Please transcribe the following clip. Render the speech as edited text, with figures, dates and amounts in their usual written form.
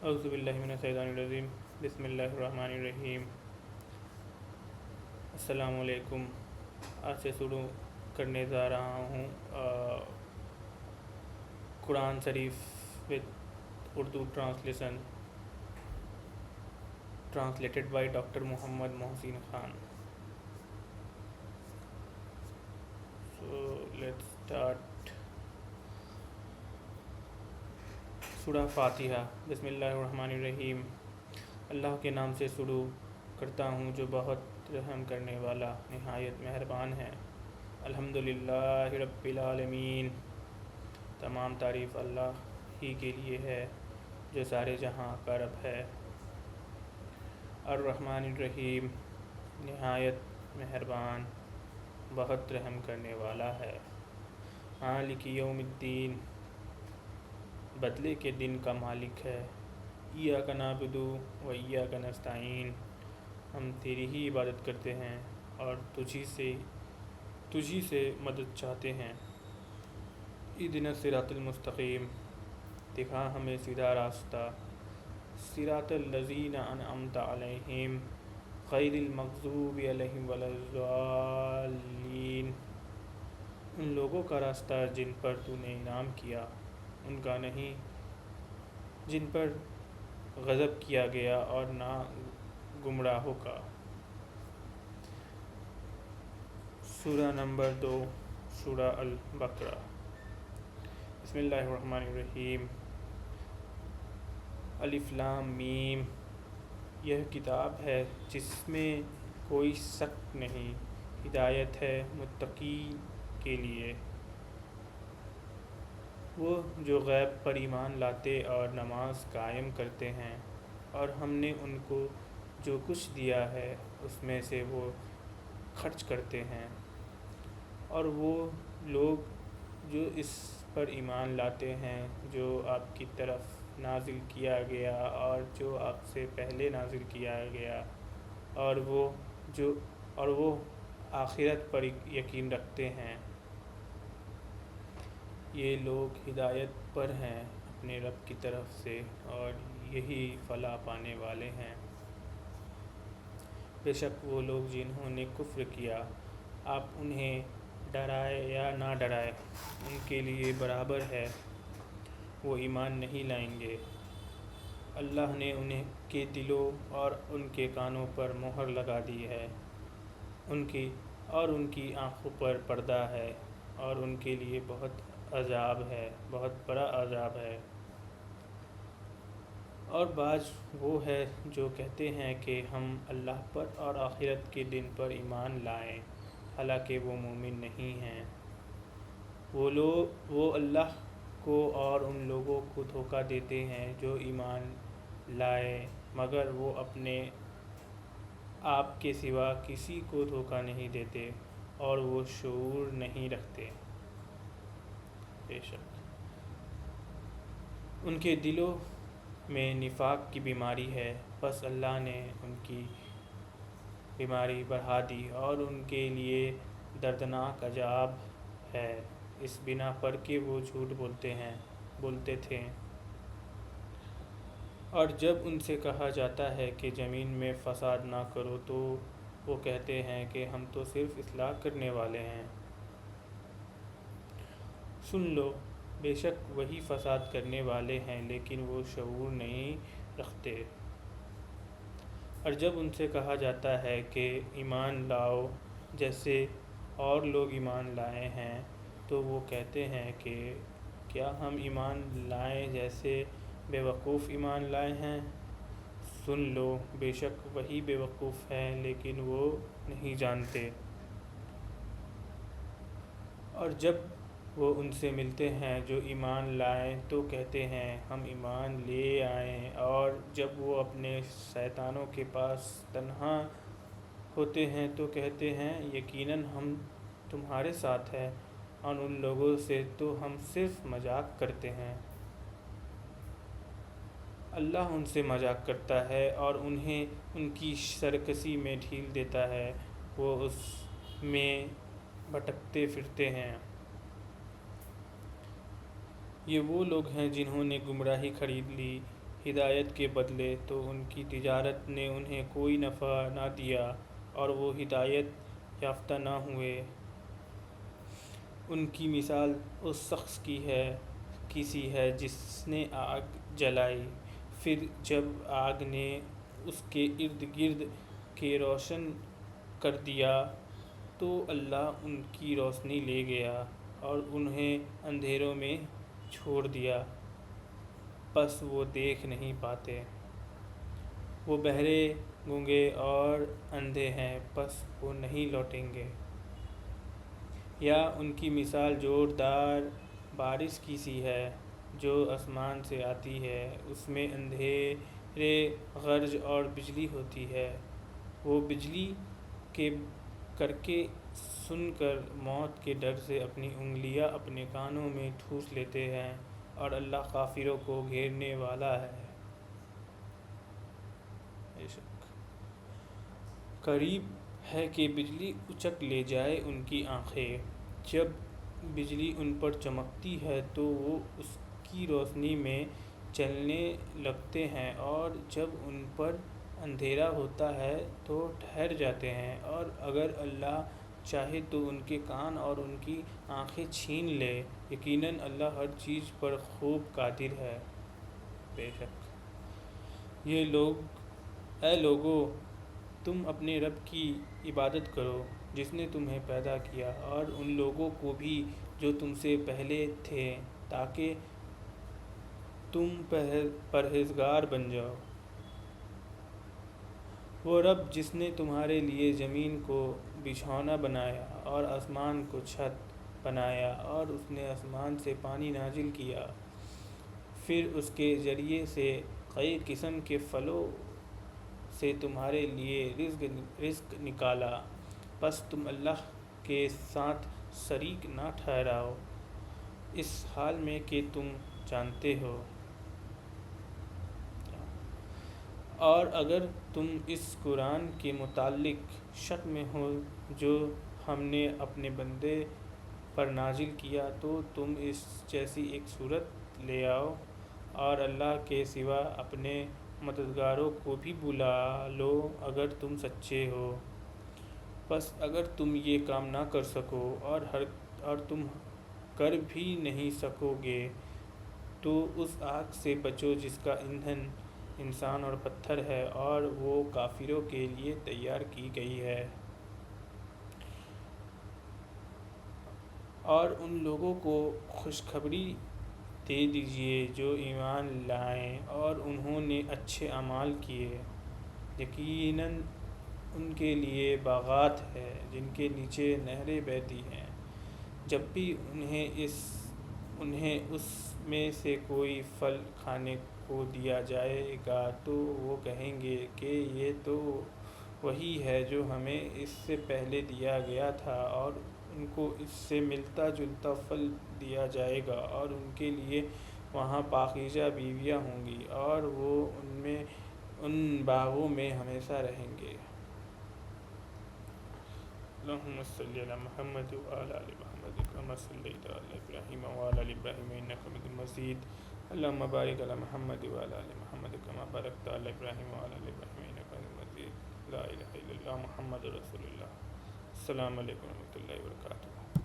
اعوذ باللہ من الشیطان الرجیم بسم اللہ الرحمن الرحیم۔ السلام علیکم۔ آج سے شروع کرنے جا رہا ہوں قرآن شریف with Urdu translation translated by doctor Muhammad Mohsin Khan. So let's start. سورہ فاتحہ۔ بسم اللہ الرحمن الرحیم۔ اللہ کے نام سے شروع کرتا ہوں جو بہت رحم کرنے والا نہایت مہربان ہے۔ الحمدللہ رب العالمین۔ تمام تعریف اللہ ہی کے لیے ہے جو سارے جہاں کا رب ہے۔ الرحمن الرحیم، نہایت مہربان بہت رحم کرنے والا ہے۔ مالک یوم الدین، بدلے کے دن کا مالک ہے۔ ایاک نعبد و ایاک نستعین، ہم تیری ہی عبادت کرتے ہیں اور تجھی سے مدد چاہتے ہیں۔ اہدنا الصراط المستقیم، دکھا ہمیں سیدھا راستہ۔ صراط الذین انعمت علیہم غیر المغضوب علیہم ولا الضالین، ان لوگوں کا راستہ جن پر تو نے انعام کیا، ان کا نہیں جن پر غضب کیا گیا، اور نہ گمراہوں کا۔ سورہ نمبر 2، سورہ البقرہ۔ بسم اللہ الرحمن الرحیم۔ الف لام میم، یہ کتاب ہے جس میں کوئی شک نہیں، ہدایت ہے متقین کے لیے، وہ جو غیب پر ایمان لاتے اور نماز قائم کرتے ہیں، اور ہم نے ان کو جو کچھ دیا ہے اس میں سے وہ خرچ کرتے ہیں، اور وہ لوگ جو اس پر ایمان لاتے ہیں جو آپ کی طرف نازل کیا گیا اور جو آپ سے پہلے نازل کیا گیا، اور وہ آخرت پر یقین رکھتے ہیں، یہ لوگ ہدایت پر ہیں اپنے رب کی طرف سے، اور یہی فلاح پانے والے ہیں۔ بے شک وہ لوگ جنہوں نے کفر کیا، آپ انہیں ڈرائے یا نہ ڈرائے ان کے لیے برابر ہے، وہ ایمان نہیں لائیں گے۔ اللہ نے ان کے دلوں اور ان کے کانوں پر مہر لگا دی ہے، ان کی آنکھوں پر پردہ ہے، اور ان کے لیے بہت بڑا عذاب ہے۔ اور بعض وہ ہے جو کہتے ہیں کہ ہم اللہ پر اور آخرت کے دن پر ایمان لائیں، حالانکہ وہ مومن نہیں ہیں۔ وہ اللہ کو اور ان لوگوں کو دھوکہ دیتے ہیں جو ایمان لائے، مگر وہ اپنے آپ کے سوا کسی کو دھوکہ نہیں دیتے، اور وہ شعور نہیں رکھتے۔ بے شک ان کے دلوں میں نفاق کی بیماری ہے، پس اللہ نے ان کی بیماری بڑھا دی، اور ان کے لیے دردناک عذاب ہے، اس بنا پر کہ وہ جھوٹ بولتے تھے۔ اور جب ان سے کہا جاتا ہے کہ زمین میں فساد نہ کرو تو وہ کہتے ہیں کہ ہم تو صرف اصلاح کرنے والے ہیں۔ سن لو، بے شک وہی فساد کرنے والے ہیں لیکن وہ شعور نہیں رکھتے۔ اور جب ان سے کہا جاتا ہے کہ ایمان لاؤ جیسے اور لوگ ایمان لائے ہیں، تو وہ کہتے ہیں کہ کیا ہم ایمان لائیں جیسے بے وقوف ایمان لائے ہیں۔ سن لو، بے شک وہی بے وقوف ہیں لیکن وہ نہیں جانتے۔ اور جب وہ ان سے ملتے ہیں جو ایمان لائے تو کہتے ہیں ہم ایمان لے آئے، اور جب وہ اپنے شیطانوں کے پاس تنہا ہوتے ہیں تو کہتے ہیں یقیناً ہم تمہارے ساتھ ہیں، اور ان لوگوں سے تو ہم صرف مذاق کرتے ہیں۔ اللہ ان سے مذاق کرتا ہے اور انہیں ان کی سرکشی میں ڈھیل دیتا ہے، وہ اس میں بھٹکتے پھرتے ہیں۔ یہ وہ لوگ ہیں جنہوں نے گمراہی خرید لی، ہدایت کے بدلے تو ان کی تجارت نے انہیں کوئی نفع نہ دیا اور وہ ہدایت یافتہ نہ ہوئے۔ ان کی مثال اس شخص کی سی ہے جس نے آگ جلائی، پھر جب آگ نے اس کے ارد گرد کے روشن کر دیا تو اللہ ان کی روشنی لے گیا اور انہیں اندھیروں میں چھوڑ دیا، پس وہ دیکھ نہیں پاتے۔ وہ بہرے، گونگے اور اندھے ہیں، پس وہ نہیں لوٹیں گے۔ یا ان کی مثال زوردار بارش کی سی ہے جو آسمان سے آتی ہے، اس میں اندھیرے، گرج اور بجلی ہوتی ہے۔ وہ بجلی کے کرکے سن کر موت کے ڈر سے اپنی انگلیاں اپنے کانوں میں ٹھوس لیتے ہیں، اور اللہ کافروں کو گھیرنے والا ہے۔ قریب ہے کہ بجلی اچک لے جائے ان کی آنکھیں۔ جب بجلی ان پر چمکتی ہے تو وہ اس کی روشنی میں چلنے لگتے ہیں، اور جب ان پر اندھیرا ہوتا ہے تو ٹھہر جاتے ہیں، اور اگر اللہ چاہے تو ان کے کان اور ان کی آنکھیں چھین لے۔ یقیناً اللہ ہر چیز پر خوب قادر ہے۔ بے شک اے لوگو، تم اپنے رب کی عبادت کرو جس نے تمہیں پیدا کیا اور ان لوگوں کو بھی جو تم سے پہلے تھے، تاکہ تم پرہیزگار بن جاؤ۔ وہ رب جس نے تمہارے لیے زمین کو بچھونا بنایا اور آسمان کو چھت بنایا، اور اس نے آسمان سے پانی نازل کیا، پھر اس کے ذریعے سے کئی قسم کے پھلوں سے تمہارے لیے رزق نکالا، پس تم اللہ کے ساتھ شریک نہ ٹھہراؤ، اس حال میں کہ تم جانتے ہو۔ اور اگر تم اس قرآن کے متعلق شک میں ہو جو ہم نے اپنے بندے پر نازل کیا، تو تم اس جیسی ایک سورت لے آؤ اور اللہ کے سوا اپنے مددگاروں کو بھی بلا لو اگر تم سچے ہو۔ پس اگر تم یہ کام نہ کر سکو اور تم کر بھی نہیں سکو گے تو اس آگ سے بچو جس کا ایندھن انسان اور پتھر ہے اور وہ کافروں کے لیے تیار کی گئی ہے۔ اور ان لوگوں کو خوشخبری دے دیجیے جو ایمان لائے اور انہوں نے اچھے اعمال کیے، یقیناً ان کے لیے باغات ہیں جن کے نیچے نہریں بہتی ہیں، جب بھی انہیں اس میں سے کوئی پھل کھانے کو دیا جائے گا تو وہ کہیں گے کہ یہ تو وہی ہے جو ہمیں اس سے پہلے دیا گیا تھا، اور ان کو اس سے ملتا جلتا پھل دیا جائے گا، اور ان کے لیے وہاں پاکیزہ بیویاں ہوں گی، اور وہ ان باغوں میں ہمیشہ رہیں گے۔ اللہم صلی علی محمد وعلی آل محمد کما صلیت علی ابراہیم وعلی آل ابراہیم انک حمید مجید۔ اللہم بارک علی محمد وعلی آل محمد کما بارکت علی ابراہیم وعلی آل ابراہیم انک حمید مجید۔ لا الہ الا اللہ محمد رسول اللہ۔ السلام علیکم ورحمۃ اللہ وبرکاتہ۔